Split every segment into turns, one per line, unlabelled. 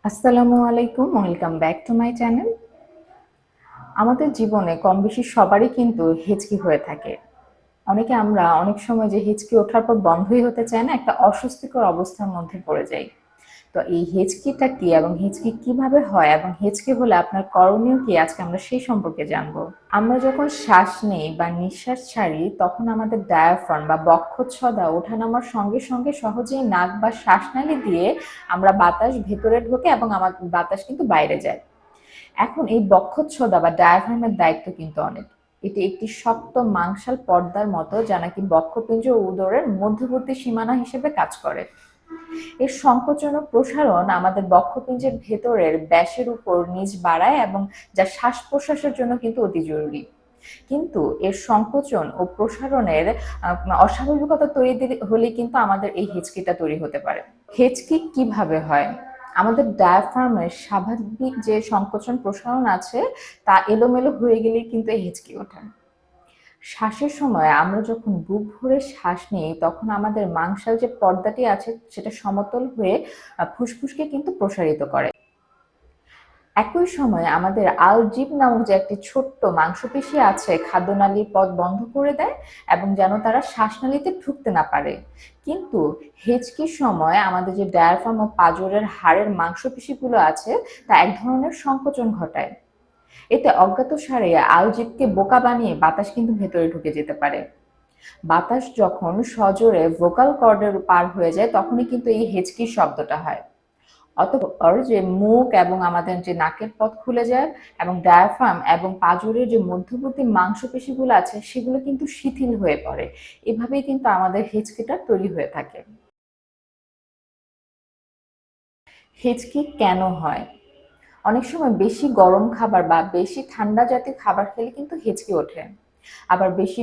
আসসালামু আলাইকুম, welcome back to my channel. আমাদের জীবনে কম বেশি সবারই কিন্তু হিচকি হয়ে থাকে। আমরা অনেক সময় যে হিচকি ওঠার পর বন্ধই হতে চায় না, একটা অস্বস্তিকর অবস্থার মধ্যে পড়ে যাই। তো এই হিচকিটা কি এবং হিচকি কিভাবে হয় এবং হিচকি হলে আপনার করণীয় কি, আজকে আমরা সেই সম্পর্কে জানবো। আমরা যখন শ্বাস নেই বা নিঃশ্বাস ছাড়ি তখন আমাদের ডায়াফ্রাম বা বক্ষচ্ছদা ওঠানামার সঙ্গে সঙ্গে সহজেই নাক বা শ্বাসনালী দিয়ে আমরা বাতাস ভেতরে ঢোকে এবং আমার বাতাস কিন্তু বাইরে যায়। এখন এই বক্ষচ্ছদা বা ডায়াফ্রামের দায়িত্ব কিন্তু অনেক। এটি একটি শক্ত মাংসাল পর্দার মতো, যা নাকি বক্ষপিঞ্জ ও উদরের মধ্যবর্তী সীমানা হিসেবে কাজ করে। এর সংকোচন ও প্রসারণ আমাদের বক্ষপিঞ্জের ভেতরের ব্যাসের উপর নিচ বাড়ায় এবং যা শ্বাস প্রশ্বাসের জন্য কিন্তু অতি জরুরি। কিন্তু এর সংকোচন ও প্রসারণের অস্বাভাবিকতা তৈরি হলে কিন্তু আমাদের এই হেঁচকিটা তৈরি হতে পারে। হেঁচকি কিভাবে হয়? আমাদের ডায়াফ্রামের স্বাভাবিক যে সংকোচন প্রসারণ আছে তা এলোমেলো হয়ে গেলেই কিন্তু এই হেঁচকি ওঠে। শ্বাসের সময় আমরা যখন বুক ভরে শ্বাস নিই তখন আমাদের মাংসাল যে পর্দাটি আছে সেটা সমতল হয়ে ফুসফুসকে কিন্তু প্রসারিত করে। একই সময়ে আমাদের আলজিভ নামক যে একটি ছোট্ট মাংসপেশি আছে খাদ্যনালীর পথ বন্ধ করে দেয় এবং যেন তারা শ্বাসনালীতে ঢুকতে না পারে। কিন্তু হেঁচকির সময় আমাদের যে ডায়াফ্রাম ও পাঁজরের হাড়ের মাংসপেশিগুলো আছে তা এক ধরনের সংকোচন ঘটায়। এতে অজ্ঞাতসারে আলজিভকে বোকা বানিয়ে বাতাস কিন্তু ভেতরে ঢুকে যেতে পারে। বাতাস যখন সজোরে ভোকাল কর্ডের পার হয়ে যায় তখনই কিন্তু এই হেঁচকির শব্দটা হয়। অতঃপর যে মুখ এবং আমাদের যে নাকের পথ খুলে যায় এবং ডায়াফ্রাম এবং পাঁজরের যে মধ্যবর্তী মাংসপেশিগুলো আছে সেগুলো কিন্তু শিথিল হয়ে পড়ে। এভাবেই কিন্তু আমাদের হেঁচকিটা তৈরি হয়ে থাকে। হেঁচকি কেন হয়? অনেক সময় বেশি গরম খাবার বা বেশি ঠান্ডা জাতীয় খাবার খেলে কিন্তু হেঁচকি ওঠে। আবার বেশি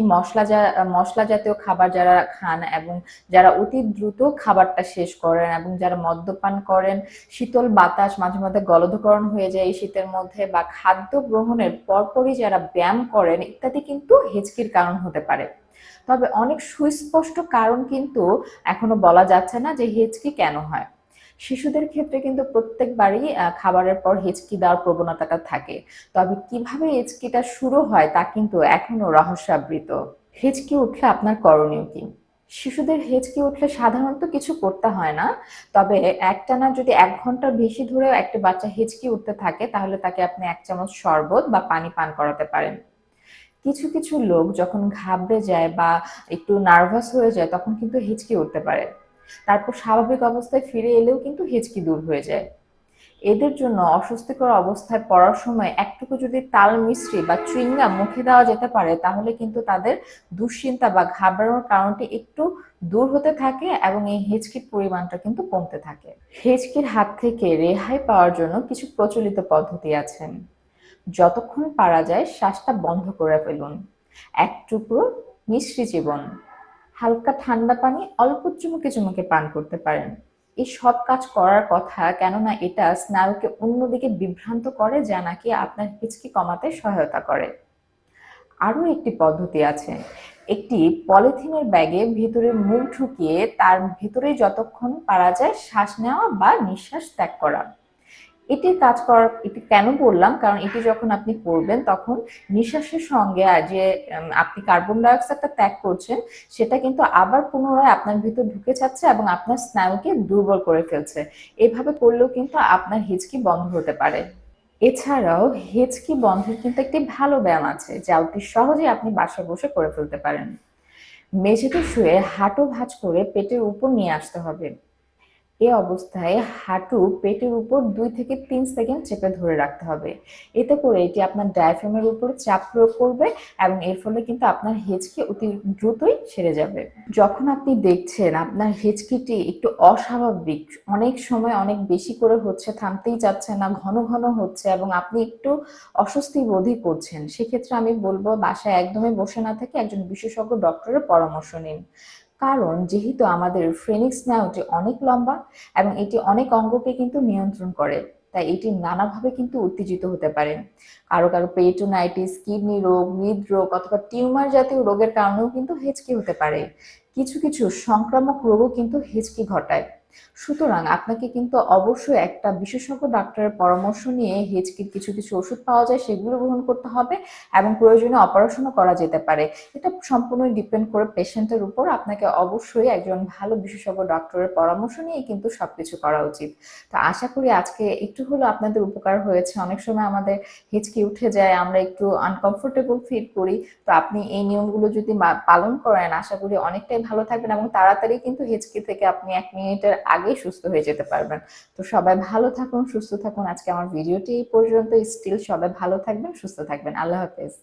মশলা জাতীয় খাবার যারা খান এবং যারা অতি দ্রুত খাবারটা শেষ করেন এবং যারা মদ্যপান করেন, শীতল বাতাস মাঝে মধ্যে গলদকরণ হয়ে যায় এই শীতের মধ্যে, বা খাদ্য গ্রহণের পরপরই যারা ব্যায়াম করেন ইত্যাদি কিন্তু হেঁচকির কারণ হতে পারে। তবে অনেক সুস্পষ্ট কারণ কিন্তু এখনো বলা যাচ্ছে না যে হেঁচকি কেন হয়। শিশুদের ক্ষেত্রে কিন্তু প্রত্যেকবারই খাবারের পর হেঁচকি দেওয়ার প্রবণতাটা থাকে। তবে কিভাবে হেঁচকিটা শুরু হয় তা কিন্তু এখনো রহস্যাবৃত। হেঁচকি উঠলে আপনার করণীয় কি? শিশুদের হেঁচকি উঠলে সাধারণত কিছু করতে হয় না। তবে একটানা যদি ১ ঘন্টার বেশি ধরেও একটা বাচ্চা হেঁচকি উঠতে থাকে তাহলে তাকে আপনি ১ চামচ শরবত বা পানি পান করাতে পারেন। কিছু কিছু লোক যখন ঘাবড়ে যায় বা একটু নার্ভাস হয়ে যায় তখন কিন্তু হেঁচকি উঠতে পারে। তারপর স্বাভাবিক অবস্থায় ফিরে এলেও কিন্তু হেঁচকি দূর হয়ে যায়। এদের জন্য অস্বস্তিকর অবস্থায় পড়ার সময় একটুকু যদি তাল মিশ্রি বা চুইংগাম মুখে দেওয়া যেতে পারে তাহলে কিন্তু তাদের দুশ্চিন্তা বা ঘাবড়ানোর কারণটি একটু দূর হতে থাকে এবং এই হেঁচকির পরিমাণটা কিন্তু কমতে থাকে। হেঁচকির হাত থেকে রেহাই পাওয়ার জন্য কিছু প্রচলিত পদ্ধতি আছে। যতক্ষণ পারা যায় শ্বাসটা বন্ধ করে ফেলুন। এক টুকরো মিশ্রি চিবুন। হালকা ঠান্ডা পানি অল্প চুমুকে চুমুকে পান করতে পারেন। এই সব কাজ করার কথা, কেননা এটা স্নায়ুকে অন্যদিকে বিভ্রান্ত করে, যা নাকি আপনার হিচকি কমাতে সহায়তা করে। আরো একটি পদ্ধতি আছে। একটি পলিথিনের ব্যাগে ভেতরে মুখ ঢুকিয়ে তার ভেতরে যতক্ষণ পারা যায় শ্বাস নেওয়া বা নিঃশ্বাস ত্যাগ করা। এটি কেন বললাম, কারণ এটি যখন আপনি করবেন তখন নিঃশ্বাসের সঙ্গে আর যে আপনি কার্বন ডাই অক্সাইডটা ত্যাগ করছেন সেটা কিন্তু আবার পুনরায় আপনার ভিতর ঢুকে যাচ্ছে এবং আপনার স্নায়ুকে দুর্বল করে ফেলছে। এভাবে করলেও কিন্তু আপনার হিচকি বন্ধ হতে পারে। এছাড়াও হেঁচকি বন্ধের কিন্তু একটি ভালো ব্যায়াম আছে যা অতি সহজেই আপনি বাসায় বসে করে ফেলতে পারেন। মেঝেতে শুয়ে হাঁটু ভাঁজ করে পেটের উপর নিয়ে আসতে হবে। এ অবস্থায় হাঁটু পেটের উপর ২ থেকে ৩ সেকেন্ড চেপে ধরে রাখতে হবে। এতে করে এটি আপনার ডায়াফ্রামের উপরে চাপ প্রয়োগ করবে এবং এর ফলে কিন্তু আপনার হেঁচকি অতি দ্রুতই সেরে যাবে। যখন আপনি দেখছেন আপনার হেঁচকিটি একটু অস্বাভাবিক, অনেক সময় অনেক বেশি করে হচ্ছে, থামতেই চাচ্ছে না, ঘন ঘন হচ্ছে এবং আপনি একটু অস্বস্তি বোধই করছেন, সেক্ষেত্রে আমি বলবো বাসায় একদমই বসে না থেকে একজন বিশেষজ্ঞ ডক্টরের পরামর্শ নিন। কারণ যেহেতু আমাদের ফ্রেনিক স্নায়ুটি অনেক লম্বা এবং এটি অনেক অঙ্গকে কিন্তু নিয়ন্ত্রণ করে, তাই এটি নানাভাবে কিন্তু উত্তেজিত হতে পারে। কারো কারো পেরিটোনাইটিস, কিডনি রোগ, হৃদরোগ অথবা টিউমার জাতীয় রোগের কারণেও কিন্তু হেঁচকি হতে পারে। কিছু কিছু সংক্রামক রোগও কিন্তু হেঁচকি ঘটায়। সুতরাং আপনাকে কিন্তু অবশ্যই একটা বিশেষজ্ঞ ডাক্তারের পরামর্শ নিয়ে হেঁচকির কিছু কিছু ওষুধ পাওয়া যায়, সেগুলো গ্রহণ করতে হবে এবং প্রয়োজনে অপারেশনও করা যেতে পারে। এটা সম্পূর্ণই ডিপেন্ড করে পেশেন্টের উপর। আপনাকে অবশ্যই একজন ভালো বিশেষজ্ঞ ডক্টরের পরামর্শ নিয়ে কিন্তু সবকিছু করা উচিত। তো আশা করি আজকে একটু হলেও আপনাদের উপকার হয়েছে। অনেক সময় আমাদের হেঁচকি উঠে যায়, আমরা একটু আনকমফোর্টেবল ফিল করি। তো আপনি এই নিয়মগুলো যদি পালন করেন, আশা করি অনেকটাই ভালো থাকবেন এবং তাড়াতাড়ি কিন্তু হেঁচকি থেকে আপনি 1 মিনিটের আগেই সুস্থ হয়ে যেতে পারবেন। তো সবাই ভালো থাকুন, সুস্থ থাকুন। আজকে আমার ভিডিওটি এই পর্যন্ত। স্টিল সবাই ভালো থাকবেন, সুস্থ থাকবেন। আল্লাহ হাফেজ।